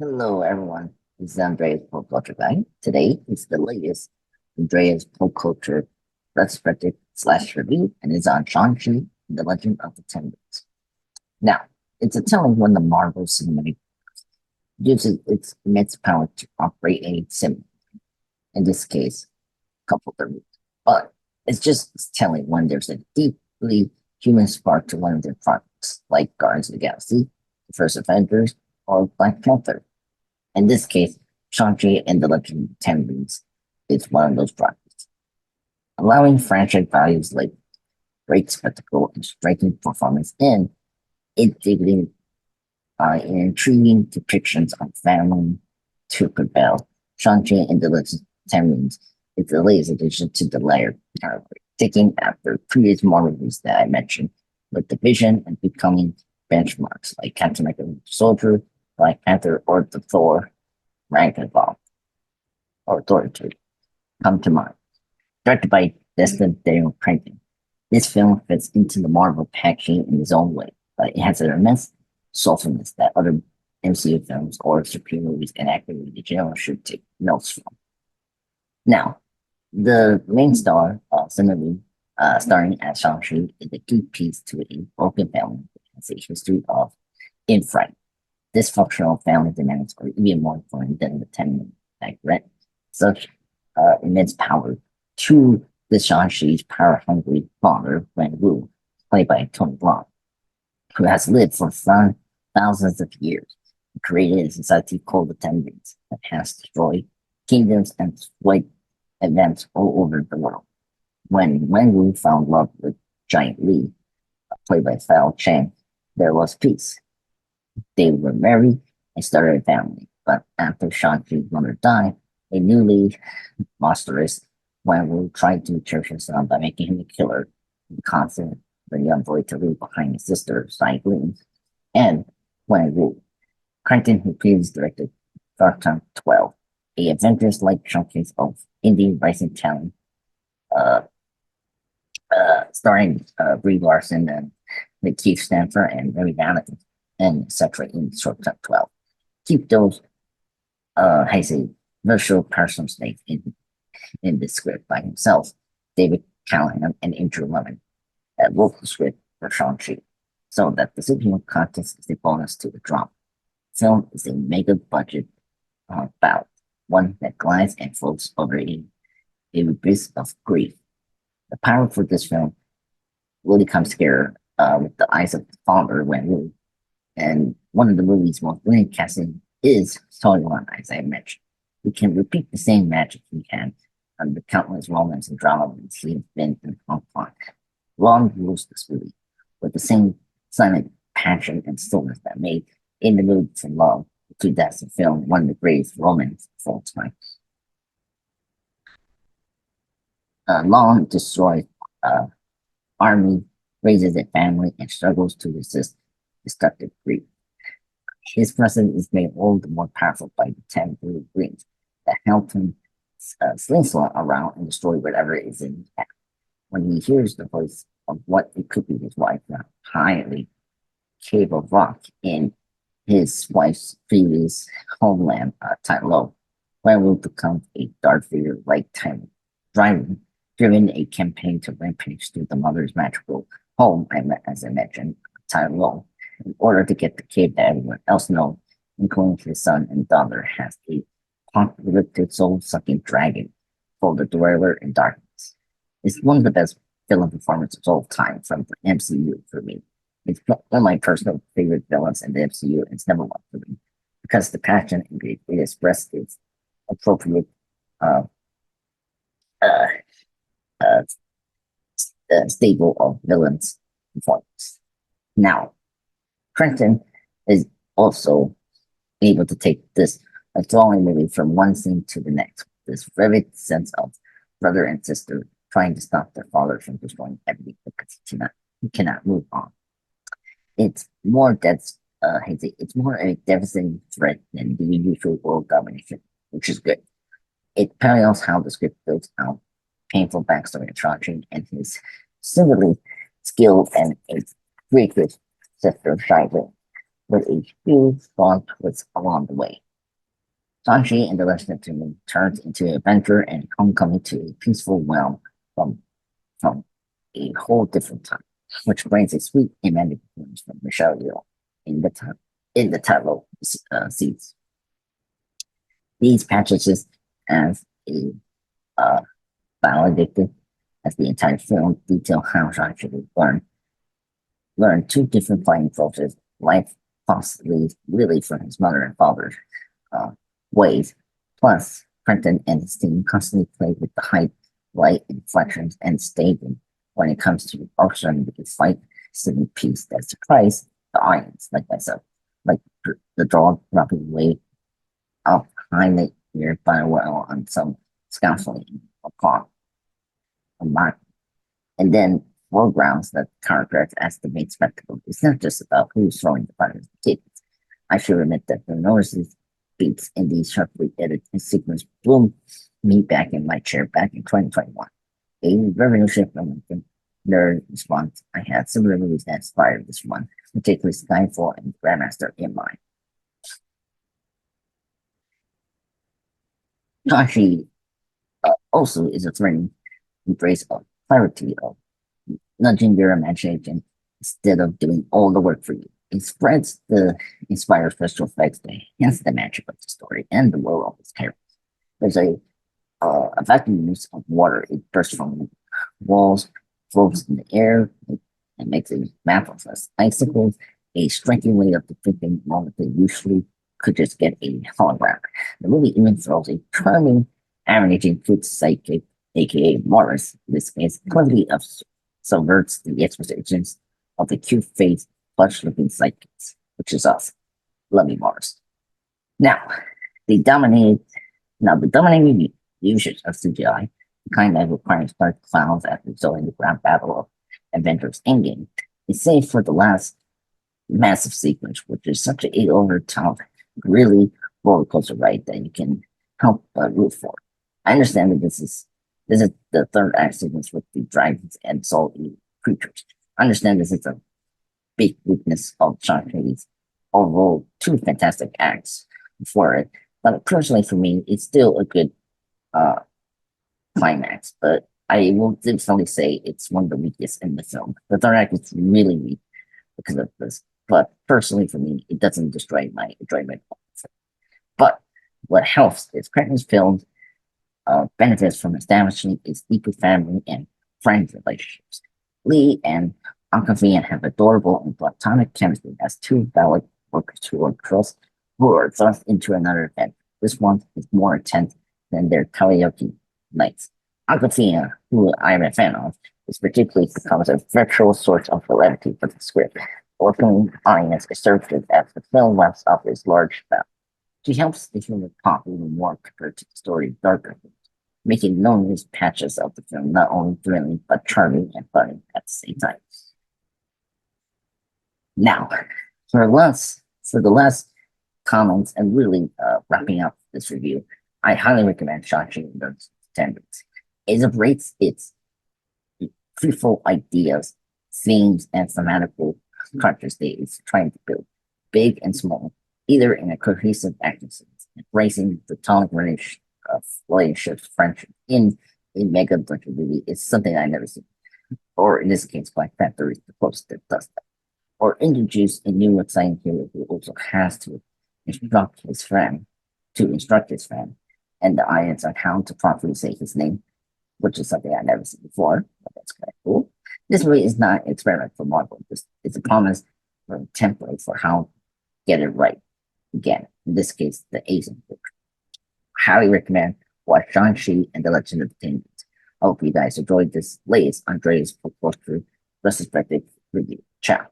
Hello, everyone. This is Andreas Pop Culture Guy. Today is the latest Andreas Pop Culture Retrospective slash review, and it's on Shang-Chi and the Legend of the Ten Rings. Now, it's a telling when the Marvel Cinematic uses its immense power to operate a sim, in this case, couple the root. But it's telling when there's a deeply human spark to one of their projects, like Guardians of the Galaxy, the First Avengers, or Black Panther. In this case, Shang-Chi and the Legend of Ten Rings is one of those projects, allowing franchise values like great spectacle and striking performance and intriguing, intriguing depictions of family to prevail. Shang-Chi and the Legend of Ten Rings is the latest addition to the layered category, taking after previous Marvel movies that I mentioned, with the vision and becoming benchmarks like Captain America Soldier, Black Panther, or the Thor Ragnarok, or Thor 2, come to mind. Directed by Destin Daniel Cretton, this film fits into the Marvel packaging in its own way, but it has an immense soulfulness that other MCU films or superhero movies and acting in general should take notes from. Now, the main star, Simu Liu, starring as Shang-Chi, is a key piece to a broken family that has a history of infighting. Dysfunctional family dynamics are even more important than the 10 that grant such immense power to the Shang-Chi's power-hungry father, Wenwu, played by Tony Leung, who has lived for thousands of years and created a society called the Ten Rings that has destroyed kingdoms and swayed events all over the world. When Wenwu found love with Giant Li, played by Fala Chen, there was peace. They were married and started a family, but after Shang-Chi's mother died, a newly monstrous Wenwu tried to cherish his son by making him a killer and constant the young boy to leave behind his sister, Xialing, and Wenwu. Cretton, who previously directed Dark Time 12, a Avengers-like showcase of indie rising talent, uh, starring Brie Larson and Keith Stanford and Mary Vanity, and etc. in Short Time 12. Keep those has a virtual personal stake in the script by himself, David Callaham and Andrew Lemon, that wrote the script for Shang-Chi, so that the superhero contest is a bonus to the drama. Film is a mega budget bout, one that glides and floats over a abyss of grief. The power for this film really comes here with the eyes of the father Wenwu, and one of the movie's most brilliant casting is Tony Leung, as I mentioned. We can repeat the same magic he had on the countless romance and drama movies he has been in Hong Kong. Leung rules this movie with the same silent passion and stillness that made In the Mood for Love, the 2000 film, one of the greatest romance of all time. Leung destroys army, raises a family, and struggles to resist destructive grief. His presence is made all the more powerful by the 10 blue rings that help him slingshot around and destroy whatever is in his path. When he hears the voice of what it could be his wife, now highly cave of rock in his wife's previous homeland, Tai Lo, Wenwu becomes a Darth Vader-like tyrant, driven a campaign to rampage through the mother's magical home, as I mentioned, Tai Lo, in order to get the cave that everyone else knows, including his son and daughter, has a apocalyptic soul-sucking dragon called the Dweller in Darkness. It's one of the best villain performances of all time from the MCU for me. It's one of my personal favorite villains in the MCU, and it's number one for me because the passion it expressed is appropriate uh, uh, uh, stable of villains performance. Now, Cretton is also able to take this enthralling movie from one scene to the next. This vivid sense of brother and sister trying to stop their father from destroying everything because he cannot move on. It's more that's it's more a devastating threat than the usual world domination, which is good. It parallels how the script builds out painful backstory of Shang-Chi and his similarly skilled and a great sister Xialing, with a few fun twists along the way. Shang-Chi and the Legend of Tomb turns into adventure and homecoming to a peaceful realm from, from a whole different time, which brings a sweet and manic performance from Michelle Yeoh in the title seeds. These passages as a uh, valedictorian as the entire film detail how Shang-Chi learn two different fighting approaches, life possibly really from his mother and father's uh, ways. Plus, Cretton and his team constantly play with the height, light, inflections, and staging when it comes to orchestrating the fight sitting piece that surprise the audience, like myself, like the dog dropping away up behind the ear by well on some scaffolding upon a mark. And then foregrounds that characters as the main spectacle. It's not just about who's throwing the buttons tickets. I should admit that the noises beats in these sharply edited sequence blew me back in my chair back in 2021. A revenue shift momentum nerd response. I had similar movies that inspired this one, particularly Skyfall and Grandmaster in mind. Tashi also is a threatening embrace of clarity of nudging your imagination instead of doing all the work for you. It spreads the inspired special effects to enhance the magic of the story and the world of its characters. There's a vacuum use of water. It bursts from walls, floats in the air, and makes a map of us icicles, a striking way of depicting moment that usually could just get a hologram. The movie even throws a charming, animating food sidekick, aka Morris, in this case, cleverly subverts the expectations of the cute faced, plush looking sidekicks, which is us. Love me, Morris. Now, the dominated the dominating usage of CGI, the kind that requires dark clouds after resolving the grand battle of Avengers Endgame, is save for the last massive sequence, which is such a over top, really roller coaster ride that you can help but root for. I understand that this is the third act sequence with the dragons and salty creatures. I understand this is a big weakness of Shang-Chi's overall two fantastic acts for it. But personally for me, it's still a good uh climax. But I will definitely say it's one of the weakest in the film. The third act is really weak because of this. But personally for me, it doesn't destroy my enjoyment. But what helps is Cretton's films benefits from establishing its deeper family and friend relationships. Lee and Awkwafina have adorable and platonic chemistry as two valid workers who are girls who are thrust into another event. This one is more intense than their karaoke nights. Awkwafina, who I am a fan of, is particularly becomes a virtual source of validity for the script, welcoming audience assertive as the film wraps up its large spell. She helps the humor pop even more compared to the story's darker themes, making numerous patches of the film not only thrilling but charming and funny at the same time. Now, for the last comments and really wrapping up this review, I highly recommend Shang-Chi and the Attendants. It embraces its fruitful ideas, themes, and thematical characters that it's trying to build, big and small, either in a cohesive action sense, embracing the tonic of relationships, friendship in a mega budget movie is something I never seen. Or in this case, Black Panther is the closest that does that. Or introduce a new exciting hero who also has to instruct his friend and the audience on how to properly say his name, which is something I've never seen before, but that's kind of cool. This really is not an experiment for Marvel. It's a promise for a template for how to get it right. Again, in this case, the Asian book. Highly recommend watch Shang-Chi and the Legend of the Ten Rings. I hope you guys enjoyed this latest Andreas Pop Culture Retrospective review. Ciao.